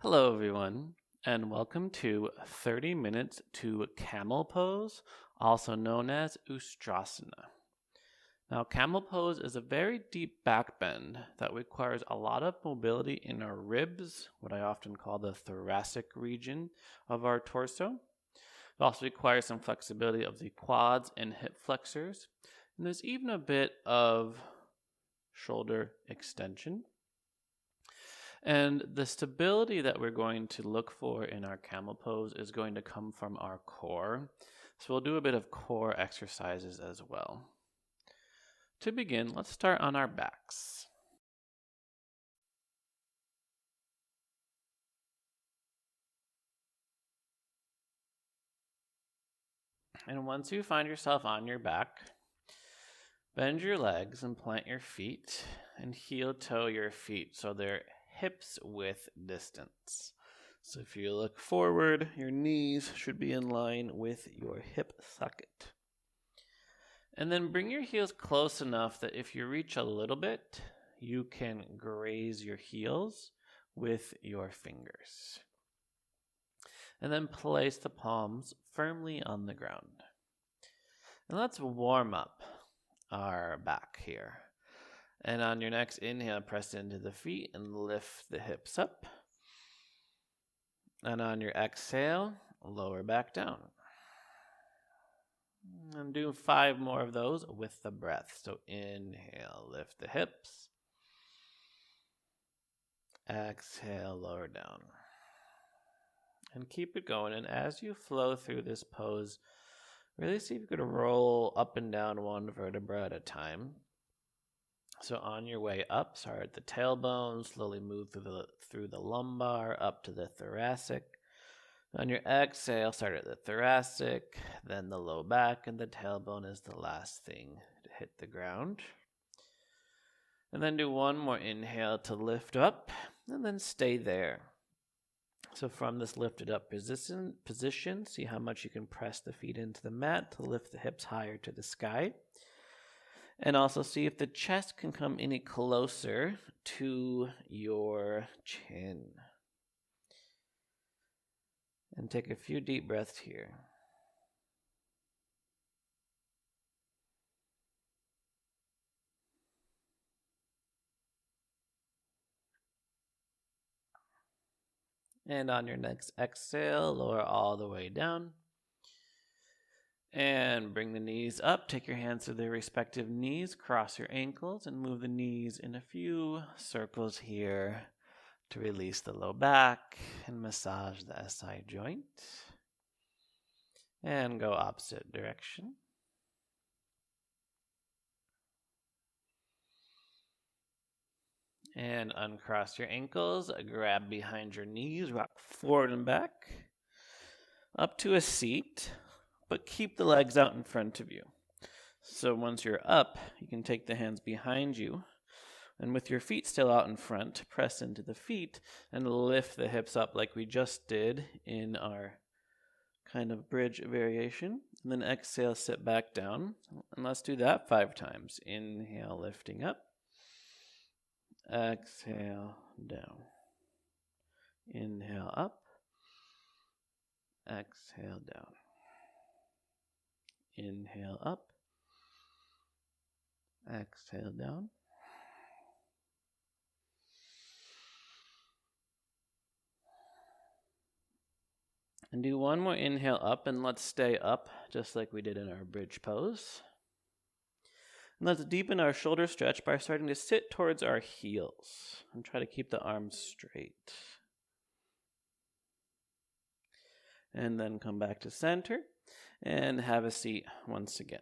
Hello, everyone, and welcome to 30 Minutes to Camel Pose, also known as Ustrasana. Now, Camel Pose is a very deep back bend that requires a lot of mobility in our ribs, what I often call the thoracic region of our torso. It also requires some flexibility of the quads and hip flexors, and there's even a bit of shoulder extension. And the stability that we're going to look for in our camel pose is going to come from our core. So we'll do a bit of core exercises as well. To begin, let's start on our backs. And once you find yourself on your back, bend your legs and plant your feet and heel toe your feet so they're hips width distance. So if you look forward, your knees should be in line with your hip socket. And then bring your heels close enough that if you reach a little bit, you can graze your heels with your fingers. And then place the palms firmly on the ground. And let's warm up our back here. And on your next inhale, press into the feet and lift the hips up. And on your exhale, lower back down. And do 5 more of those with the breath. So inhale, lift the hips. Exhale, lower down. And keep it going. And as you flow through this pose, really see if you could roll up and down one vertebra at a time. So on your way up, start at the tailbone, slowly move through the lumbar up to the thoracic. On your exhale, start at the thoracic, then the low back, and the tailbone is the last thing to hit the ground. And then do one more inhale to lift up, and then stay there. So from this lifted up position, see how much you can press the feet into the mat to lift the hips higher to the sky. And also see if the chest can come any closer to your chin. And take a few deep breaths here. And on your next exhale, lower all the way down. And bring the knees up. Take your hands to their respective knees. Cross your ankles and move the knees in a few circles here to release the low back and massage the SI joint. And go opposite direction. And uncross your ankles, grab behind your knees, rock forward and back, up to a seat, but keep the legs out in front of you. So once you're up, you can take the hands behind you, and with your feet still out in front, press into the feet and lift the hips up like we just did in our kind of bridge variation. And then exhale, sit back down, and let's do that 5 times. Inhale, lifting up. Exhale, down. Inhale up. Exhale, down. Inhale up. Exhale, down. And do one more inhale up, and let's stay up just like we did in our bridge pose. And let's deepen our shoulder stretch by starting to sit towards our heels and try to keep the arms straight. And then come back to center and have a seat once again.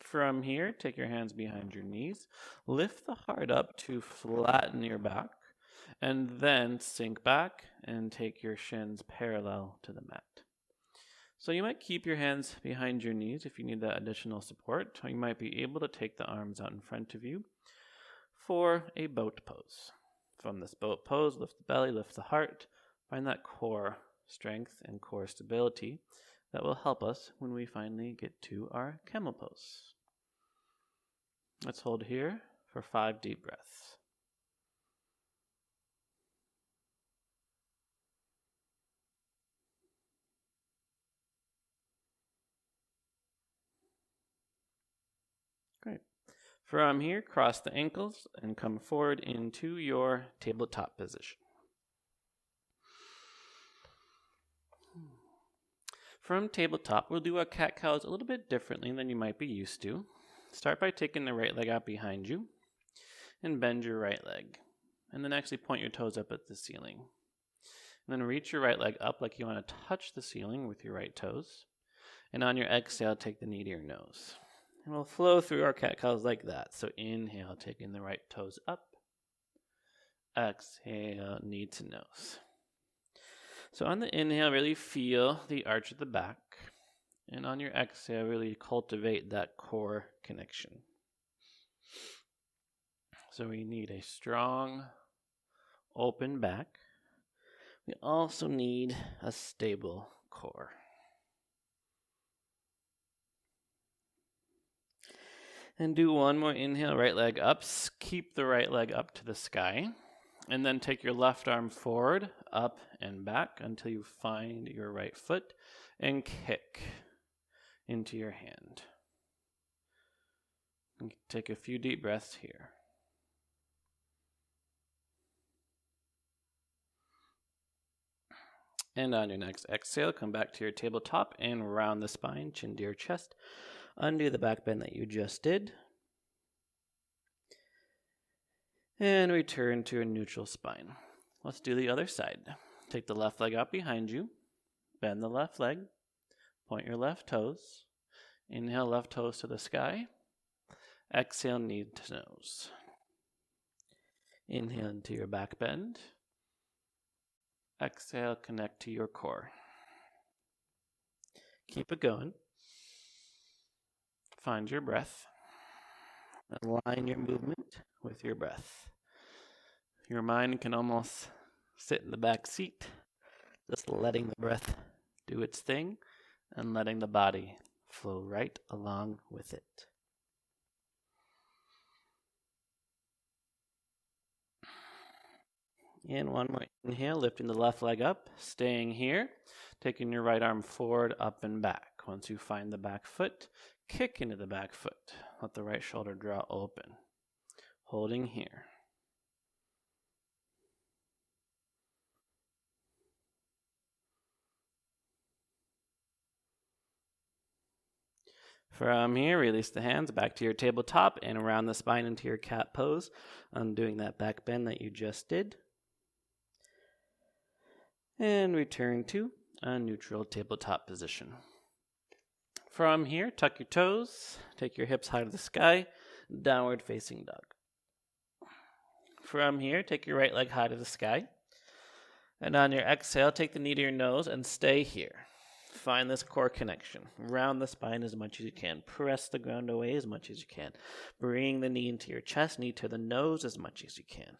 From here, take your hands behind your knees, lift the heart up to flatten your back, and then sink back and take your shins parallel to the mat. So you might keep your hands behind your knees if you need that additional support, or you might be able to take the arms out in front of you for a boat pose. From this boat pose, lift the belly, lift the heart, find that core strength and core stability that will help us when we finally get to our camel pose. Let's hold here for 5 deep breaths. Great. From here, cross the ankles and come forward into your tabletop position. From tabletop, we'll do our cat-cows a little bit differently than you might be used to. Start by taking the right leg out behind you and bend your right leg. And then actually point your toes up at the ceiling. And then reach your right leg up like you want to touch the ceiling with your right toes. And on your exhale, take the knee to your nose. And we'll flow through our cat-cows like that. So inhale, taking the right toes up. Exhale, knee to nose. So on the inhale, really feel the arch at the back. And on your exhale, really cultivate that core connection. So we need a strong, open back. We also need a stable core. And do one more inhale, right leg up. Keep the right leg up to the sky. And then take your left arm forward, up and back until you find your right foot and kick into your hand. And take a few deep breaths here. And on your next exhale, come back to your tabletop and round the spine, chin to your chest. Undo the back bend that you just did. And return to a neutral spine. Let's do the other side. Take the left leg out behind you. Bend the left leg. Point your left toes. Inhale, left toes to the sky. Exhale, knee to nose. Inhale into your back bend. Exhale, connect to your core. Keep it going. Find your breath. Align your movement with your breath. Your mind can almost sit in the back seat, just letting the breath do its thing and letting the body flow right along with it. And one more inhale, lifting the left leg up, staying here, taking your right arm forward, up and back. Once you find the back foot, kick into the back foot. Let the right shoulder draw open. Holding here. From here, release the hands back to your tabletop and around the spine into your cat pose, undoing that back bend that you just did. And return to a neutral tabletop position. From here, tuck your toes, take your hips high to the sky, downward facing dog. From here, take your right leg high to the sky. And on your exhale, take the knee to your nose and stay here. Find this core connection. Round the spine as much as you can. Press the ground away as much as you can. Bring the knee into your chest, knee to the nose as much as you can.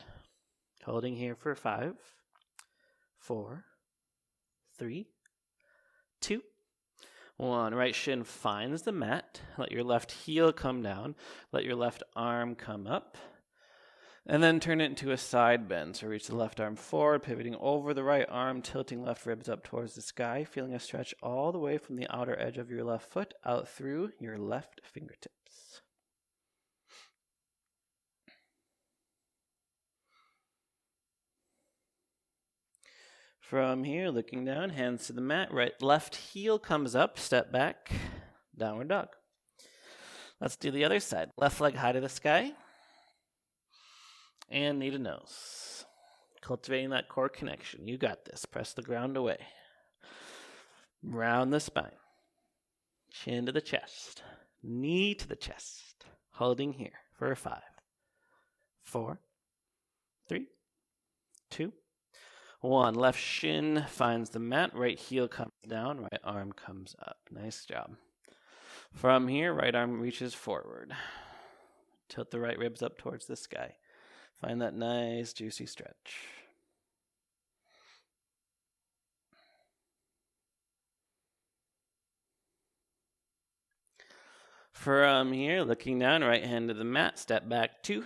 Holding here for 5, 4, 3, 2, 1. Right shin finds the mat. Let your left heel come down. Let your left arm come up. And then turn it into a side bend. So reach the left arm forward, pivoting over the right arm, tilting left ribs up towards the sky, feeling a stretch all the way from the outer edge of your left foot out through your left fingertips. From here, looking down, hands to the mat, left heel comes up, step back, downward dog. Let's do the other side. Left leg high to the sky. And knee to nose. Cultivating that core connection. You got this. Press the ground away. Round the spine. Chin to the chest. Knee to the chest. Holding here for 5, 4, 3, 2, 1. Left shin finds the mat. Right heel comes down. Right arm comes up. Nice job. From here, right arm reaches forward. Tilt the right ribs up towards the sky. Find that nice, juicy stretch. From here, looking down, right hand to the mat, step back to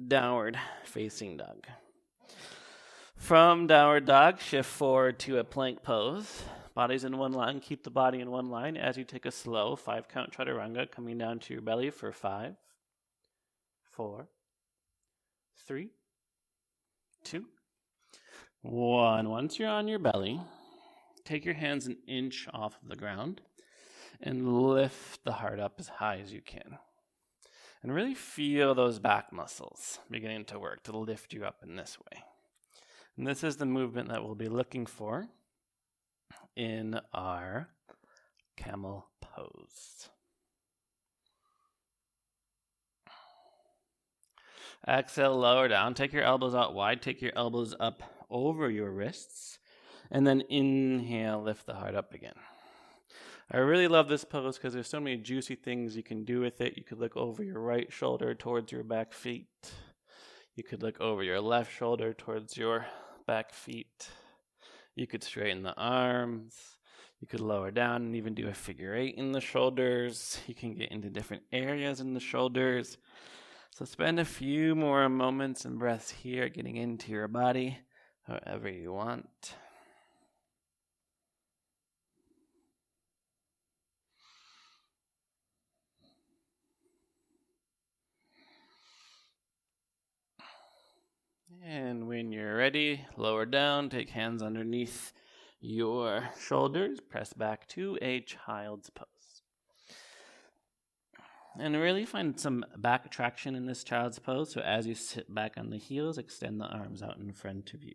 downward facing dog. From downward dog, shift forward to a plank pose. Body's in one line. Keep the body in one line as you take a slow 5-count chaturanga, coming down to your belly for 5, 4, 3, 2, 1. Once you're on your belly, take your hands an inch off of the ground and lift the heart up as high as you can. And really feel those back muscles beginning to work to lift you up in this way. And this is the movement that we'll be looking for in our Camel Pose. Exhale, lower down. Take your elbows out wide. Take your elbows up over your wrists. And then inhale, lift the heart up again. I really love this pose because there's so many juicy things you can do with it. You could look over your right shoulder towards your back feet. You could look over your left shoulder towards your back feet. You could straighten the arms. You could lower down and even do a figure 8 in the shoulders. You can get into different areas in the shoulders. So spend a few more moments and breaths here, getting into your body however you want. And when you're ready, lower down, take hands underneath your shoulders, press back to a child's pose. And really find some back traction in this child's pose. So as you sit back on the heels, extend the arms out in front of you.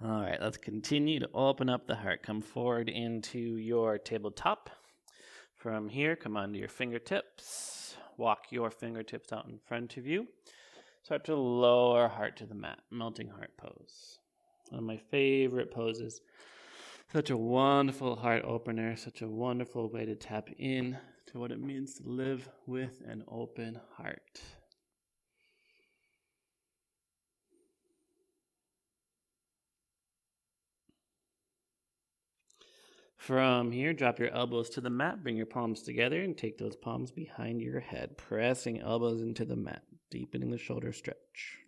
All right, let's continue to open up the heart. Come forward into your tabletop. From here, come onto your fingertips. Walk your fingertips out in front of you. Start to lower heart to the mat, melting heart pose. One of my favorite poses. Such a wonderful heart opener, such a wonderful way to tap in to what it means to live with an open heart. From here, drop your elbows to the mat, bring your palms together, and take those palms behind your head, pressing elbows into the mat, deepening the shoulder stretch.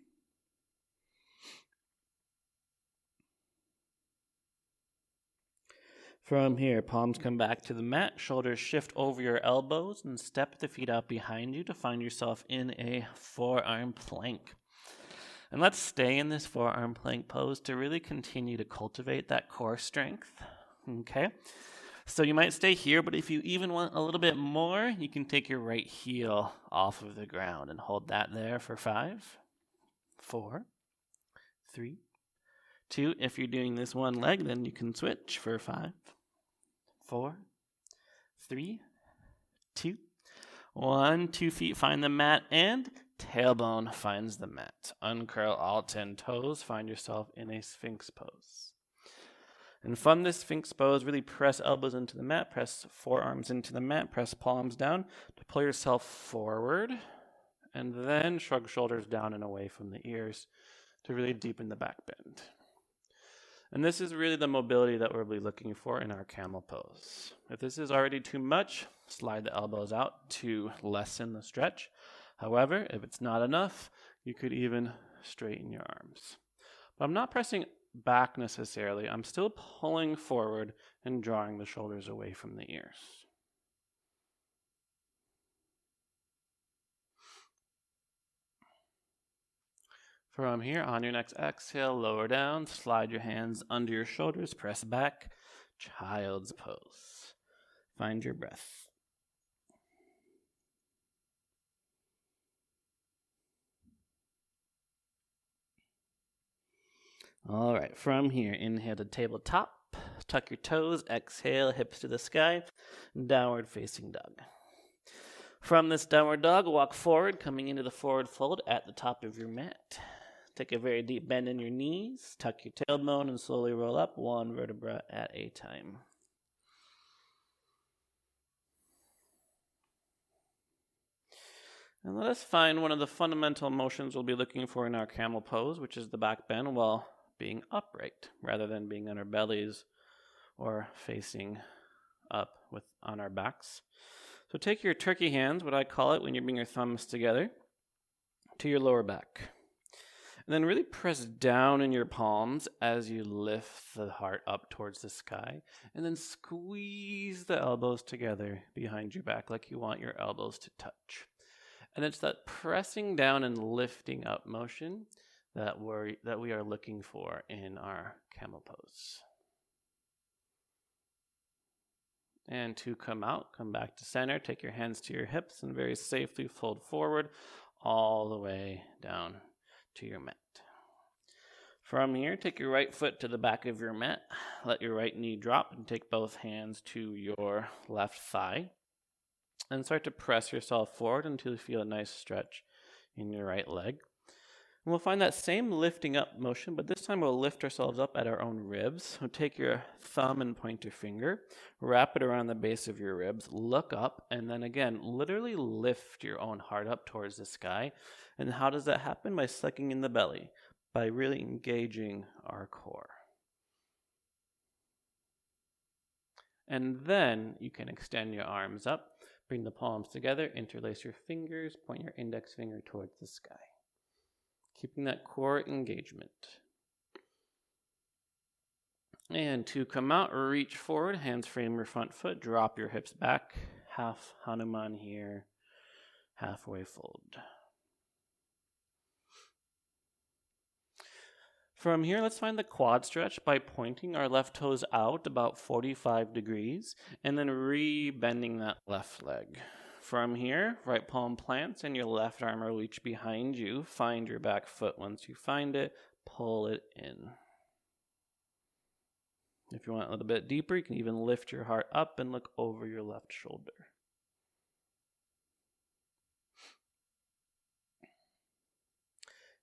From here, palms come back to the mat, shoulders shift over your elbows, and step the feet out behind you to find yourself in a forearm plank. And let's stay in this forearm plank pose to really continue to cultivate that core strength. Okay, so you might stay here, but if you even want a little bit more, you can take your right heel off of the ground and hold that there for 5, 4, 3, 2. If you're doing this one leg, then you can switch for 5, 4, 3, 2, 1. 2 feet find the mat and tailbone finds the mat. Uncurl all 10 toes. Find yourself in a Sphinx pose. And from this Sphinx pose, really press elbows into the mat, press forearms into the mat, press palms down to pull yourself forward, and then shrug shoulders down and away from the ears to really deepen the back bend. And this is really the mobility that we'll be looking for in our camel pose. If this is already too much, slide the elbows out to lessen the stretch. However, if it's not enough, you could even straighten your arms. But I'm not pressing back necessarily. I'm still pulling forward and drawing the shoulders away from the ears. From here, on your next exhale, lower down, slide your hands under your shoulders, press back, child's pose. Find your breath. All right, from here, inhale to tabletop, tuck your toes, exhale, hips to the sky, downward facing dog. From this downward dog, walk forward, coming into the forward fold at the top of your mat. Take a very deep bend in your knees, tuck your tailbone, and slowly roll up one vertebra at a time. And let us find one of the fundamental motions we'll be looking for in our camel pose, which is the back bend while being upright, rather than being on our bellies or facing up on our backs. So take your turkey hands, what I call it when you bring your thumbs together, to your lower back. And then really press down in your palms as you lift the heart up towards the sky. And then squeeze the elbows together behind your back like you want your elbows to touch. And it's that pressing down and lifting up motion that we are looking for in our camel pose. And to come out, come back to center, take your hands to your hips and very safely fold forward all the way down to your mat. From here, take your right foot to the back of your mat, let your right knee drop and take both hands to your left thigh. And start to press yourself forward until you feel a nice stretch in your right leg. And we'll find that same lifting up motion, but this time we'll lift ourselves up at our own ribs. So take your thumb and pointer finger, wrap it around the base of your ribs, look up, and then again, literally lift your own heart up towards the sky. And how does that happen? By sucking in the belly, by really engaging our core. And then you can extend your arms up, bring the palms together, interlace your fingers, point your index finger towards the sky. Keeping that core engagement. And to come out, reach forward, hands frame your front foot, drop your hips back, half Hanuman here, halfway fold. From here, let's find the quad stretch by pointing our left toes out about 45 degrees and then re-bending that left leg. From here, right palm plants and your left arm will reach behind you. Find your back foot. Once you find it, pull it in. If you want a little bit deeper, you can even lift your heart up and look over your left shoulder.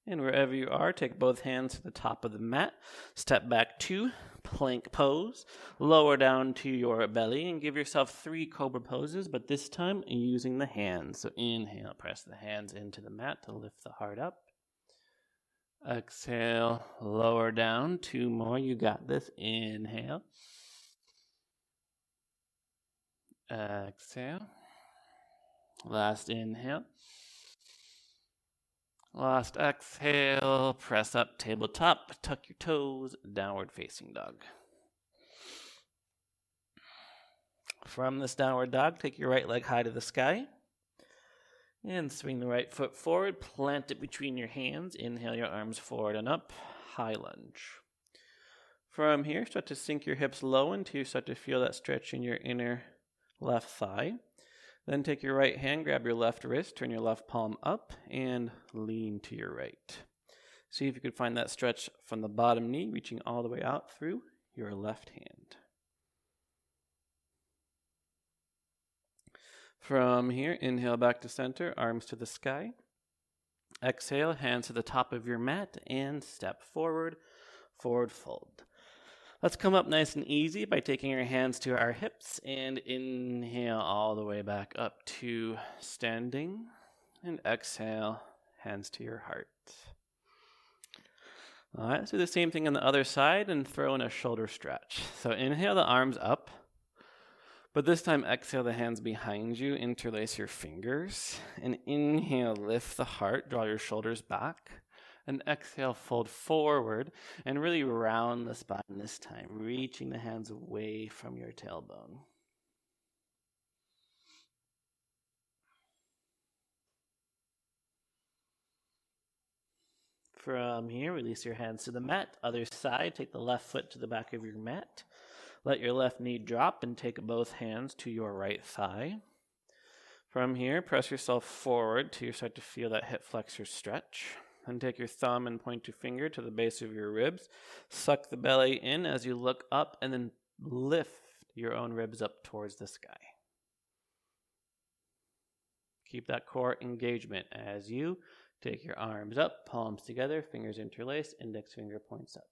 And wherever you are, take both hands to the top of the mat. Step back 2, plank pose. Lower down to your belly and give yourself 3 cobra poses, but this time using the hands. So inhale, press the hands into the mat to lift the heart up. Exhale, lower down. 2 more, you got this. Inhale. Exhale. Last inhale. Last exhale, press up, tabletop, tuck your toes, downward facing dog. From this downward dog, take your right leg high to the sky. And swing the right foot forward, plant it between your hands. Inhale your arms forward and up, high lunge. From here, start to sink your hips low until you start to feel that stretch in your inner left thigh. Then take your right hand, grab your left wrist, turn your left palm up, and lean to your right. See if you could find that stretch from the bottom knee, reaching all the way out through your left hand. From here, inhale back to center, arms to the sky. Exhale, hands to the top of your mat, and step forward, forward fold. Let's come up nice and easy by taking your hands to our hips and inhale all the way back up to standing. And exhale, hands to your heart. All right, let's do the same thing on the other side and throw in a shoulder stretch. So inhale the arms up, but this time exhale the hands behind you, interlace your fingers. And inhale, lift the heart, draw your shoulders back. And exhale, fold forward and really round the spine this time, reaching the hands away from your tailbone. From here, release your hands to the mat. Other side, take the left foot to the back of your mat. Let your left knee drop and take both hands to your right thigh. From here, press yourself forward till you start to feel that hip flexor stretch. And take your thumb and pointer finger to the base of your ribs. Suck the belly in as you look up and then lift your own ribs up towards the sky. Keep that core engagement as you take your arms up, palms together, fingers interlaced, index finger points up.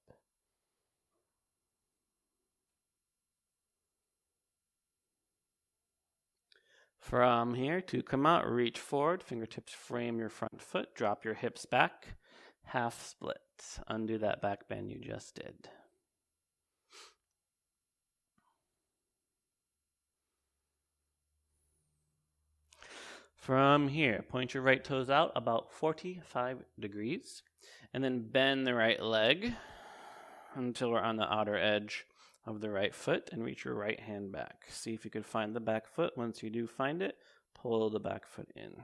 From here, to come out, reach forward, fingertips frame your front foot, drop your hips back, half split. Undo that back bend you just did. From From here, point your right toes out about 45 degrees, and then bend the right leg until we're on the outer edge of the right foot, and reach your right hand back. See if you can find the back foot. Once you do find it, pull the back foot in.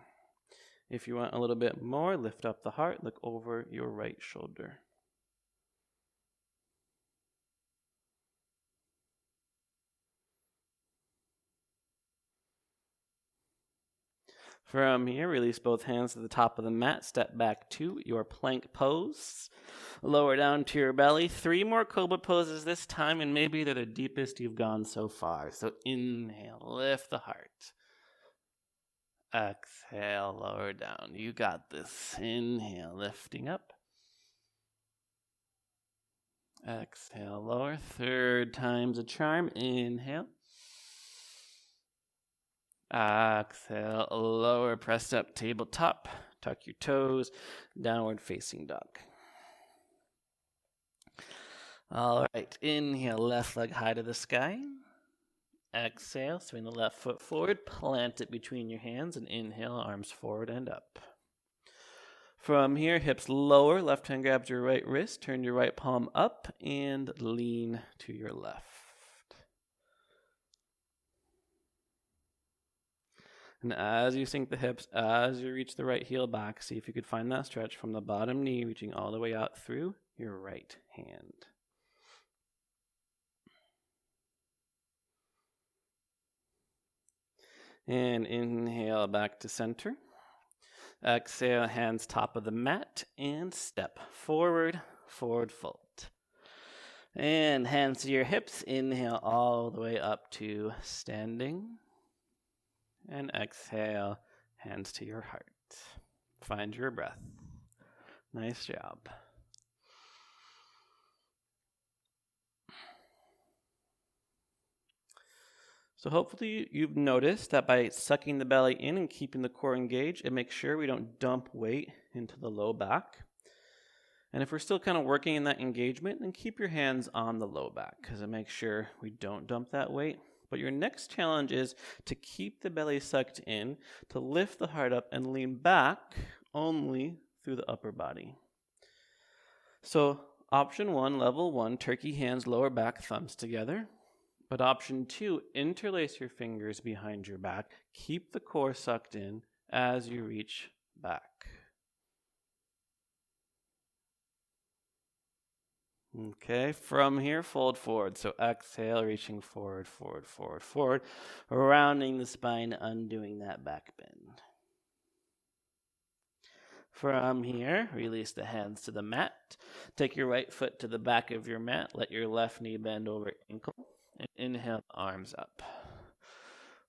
If you want a little bit more, lift up the heart, look over your right shoulder. From here, release both hands to the top of the mat. Step back to your plank pose. Lower down to your belly. 3 more cobra poses this time, and maybe they're the deepest you've gone so far. So inhale, lift the heart. Exhale, lower down. You got this. Inhale, lifting up. Exhale, lower. 3rd time's a charm. Inhale. Exhale, lower, press up, tabletop, tuck your toes, downward facing dog. All right, inhale, left leg high to the sky. Exhale, swing the left foot forward, plant it between your hands, and inhale, arms forward and up. From here, hips lower, left hand grabs your right wrist, turn your right palm up, and lean to your left. And as you sink the hips, as you reach the right heel back, see if you could find that stretch from the bottom knee, reaching all the way out through your right hand. And inhale back to center. Exhale, hands top of the mat, and step forward, forward fold. And hands to your hips, inhale all the way up to standing. And exhale, hands to your heart. Find your breath. Nice job. So hopefully you've noticed that by sucking the belly in and keeping the core engaged, it makes sure we don't dump weight into the low back. And if we're still kind of working in that engagement, then keep your hands on the low back because it makes sure we don't dump that weight. But your next challenge is to keep the belly sucked in, to lift the heart up and lean back only through the upper body. So option 1, level 1, turkey hands, lower back, thumbs together. But option 2, interlace your fingers behind your back. Keep the core sucked in as you reach back. Okay, from here, fold forward. So exhale, reaching forward, forward, forward, forward, rounding the spine, undoing that back bend. From here, release the hands to the mat. Take your right foot to the back of your mat. Let your left knee bend over ankle. And inhale, arms up.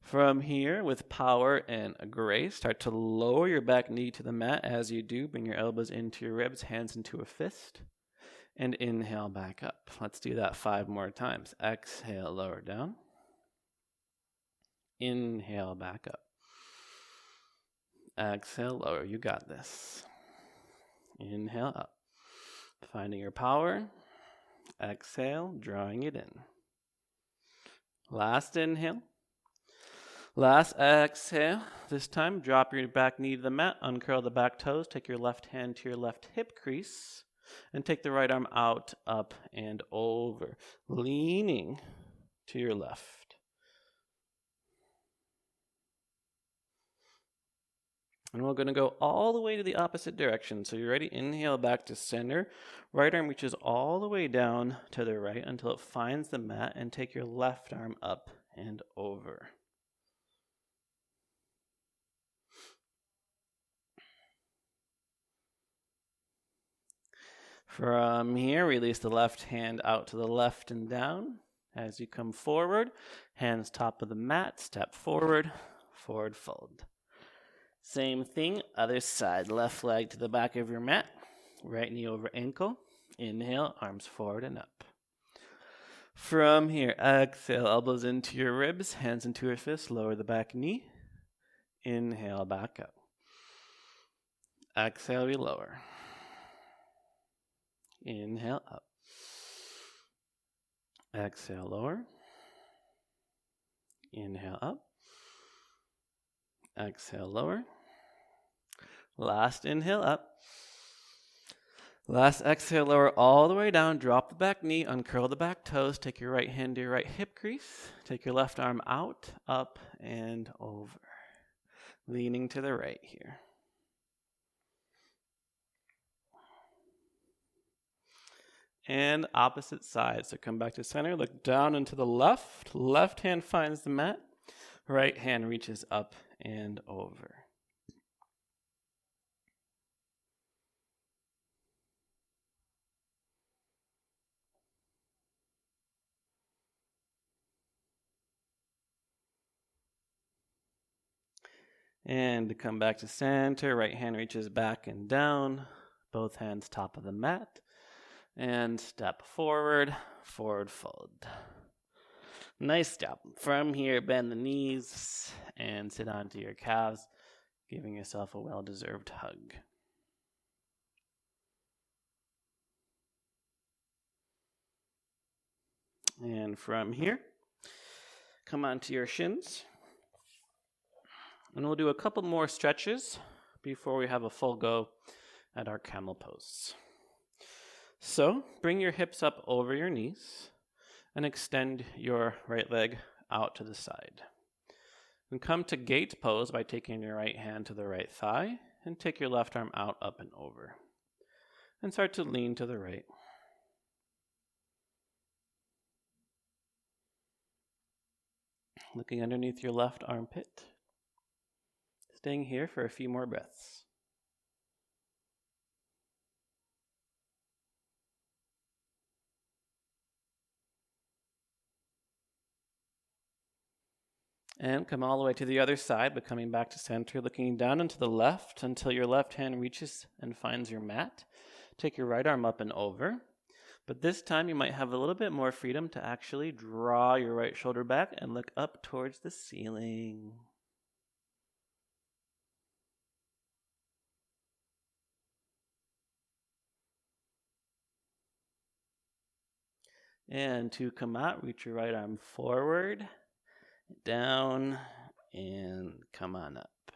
From here, with power and grace, start to lower your back knee to the mat. As you do, bring your elbows into your ribs, hands into a fist. And inhale back up. Let's do that 5 more times. Exhale, lower down. Inhale back up. Exhale, lower. You got this. Inhale up. Finding your power. Exhale, drawing it in. Last inhale. Last exhale. This time, drop your back knee to the mat. Uncurl the back toes. Take your left hand to your left hip crease. And take the right arm out, up, and over, leaning to your left. And we're going to go all the way to the opposite direction. So you're ready? Inhale back to center. Right arm reaches all the way down to the right until it finds the mat, and take your left arm up and over. From here, release the left hand out to the left and down. As you come forward, hands top of the mat, step forward, forward fold. Same thing, other side. Left leg to the back of your mat, right knee over ankle. Inhale, arms forward and up. From here, exhale, elbows into your ribs, hands into your fists, lower the back knee. Inhale, back up. Exhale, we lower. Inhale, up. Exhale, lower. Inhale, up. Exhale, lower. Last inhale up. Last exhale, lower all the way down. Drop the back knee, uncurl the back toes. Take your right hand to your right hip crease. Take your left arm out, up, and over. Leaning to the right here. And opposite side. So come back to center, look down and to the left. Left hand finds the mat. Right hand reaches up and over. And to come back to center, right hand reaches back and down. Both hands top of the mat. And step forward, forward fold. Nice job. From here, bend the knees and sit onto your calves, giving yourself a well-deserved hug. And from here, come onto your shins. And we'll do a couple more stretches before we have a full go at our camel pose. So bring your hips up over your knees and extend your right leg out to the side. And come to gate pose by taking your right hand to the right thigh and take your left arm out, up, and over. And start to lean to the right. Looking underneath your left armpit. Staying here for a few more breaths. And come all the way to the other side, but coming back to center, looking down and to the left until your left hand reaches and finds your mat. Take your right arm up and over. But this time you might have a little bit more freedom to actually draw your right shoulder back and look up towards the ceiling. And to come out, reach your right arm forward, down, and come on up.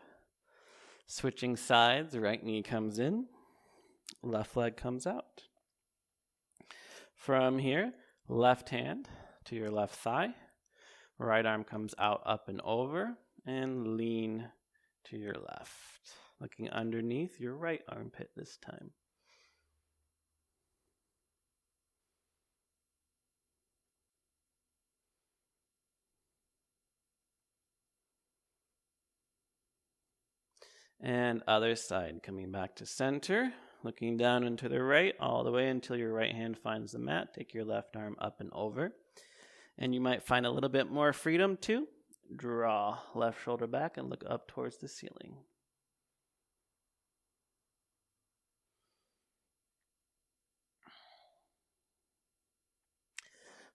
Switching sides, right knee comes in, left leg comes out. From here, left hand to your left thigh, right arm comes out, up, and over, and lean to your left. Looking underneath your right armpit this time. And other side, coming back to center, looking down and to the right, all the way until your right hand finds the mat. Take your left arm up and over. And you might find a little bit more freedom to draw left shoulder back and look up towards the ceiling.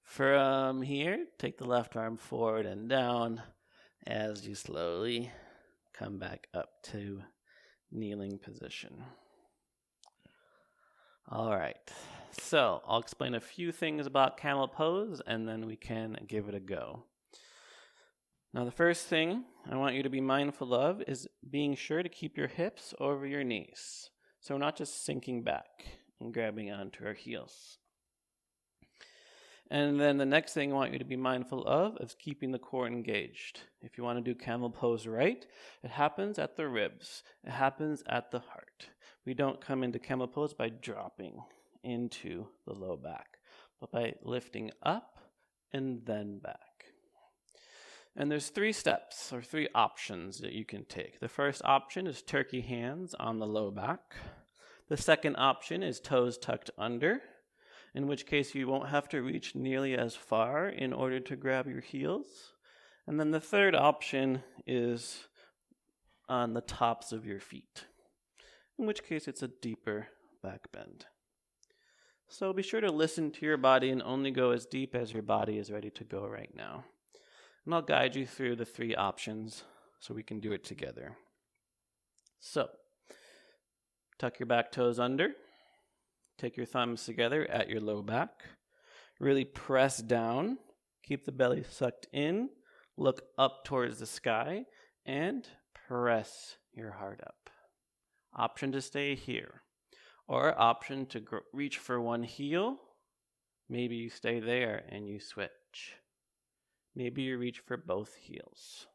From here, take the left arm forward and down as you slowly come back up to kneeling position. All right, so I'll explain a few things about camel pose and then we can give it a go. Now the first thing I want you to be mindful of is being sure to keep your hips over your knees. So we're not just sinking back and grabbing onto our heels. And then the next thing I want you to be mindful of is keeping the core engaged. If you want to do camel pose right, it happens at the ribs. It happens at the heart. We don't come into camel pose by dropping into the low back, but by lifting up and then back. And there's 3 steps or 3 options that you can take. The first option is turkey hands on the low back. The second option is toes tucked under, in which case you won't have to reach nearly as far in order to grab your heels. And then the third option is on the tops of your feet, in which case it's a deeper back bend. So be sure to listen to your body and only go as deep as your body is ready to go right now. And I'll guide you through the 3 options so we can do it together. So, tuck your back toes under. Take your thumbs together at your low back. Really press down. Keep the belly sucked in. Look up towards the sky and press your heart up. Option to stay here. Or option to reach for one heel. Maybe you stay there and you switch. Maybe you reach for both heels.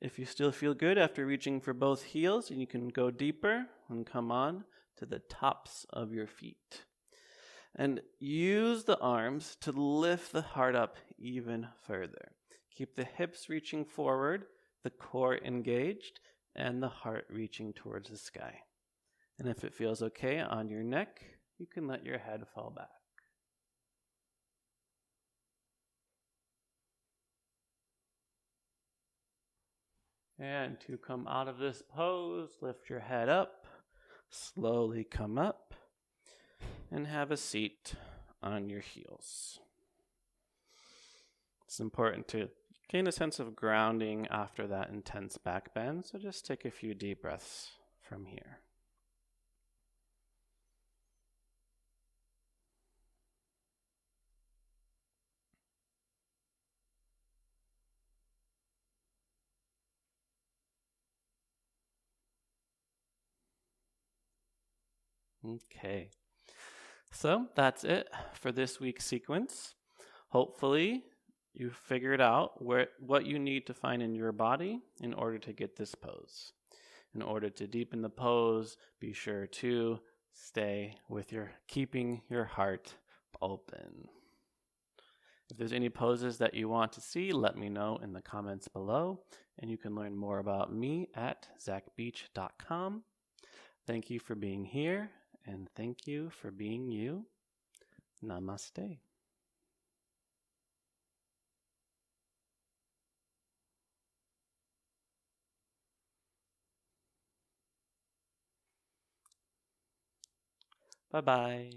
If you still feel good after reaching for both heels, you can go deeper and come on to the tops of your feet. And use the arms to lift the heart up even further. Keep the hips reaching forward, the core engaged, and the heart reaching towards the sky. And if it feels okay on your neck, you can let your head fall back. And to come out of this pose, lift your head up, slowly come up, and have a seat on your heels. It's important to gain a sense of grounding after that intense back bend, so just take a few deep breaths from here. Okay, so that's it for this week's sequence. Hopefully, you figured out what you need to find in your body in order to get this pose. In order to deepen the pose, be sure to stay with keeping your heart open. If there's any poses that you want to see, let me know in the comments below, and you can learn more about me at zachbeach.com. Thank you for being here, and thank you for being you. Namaste. Bye-bye.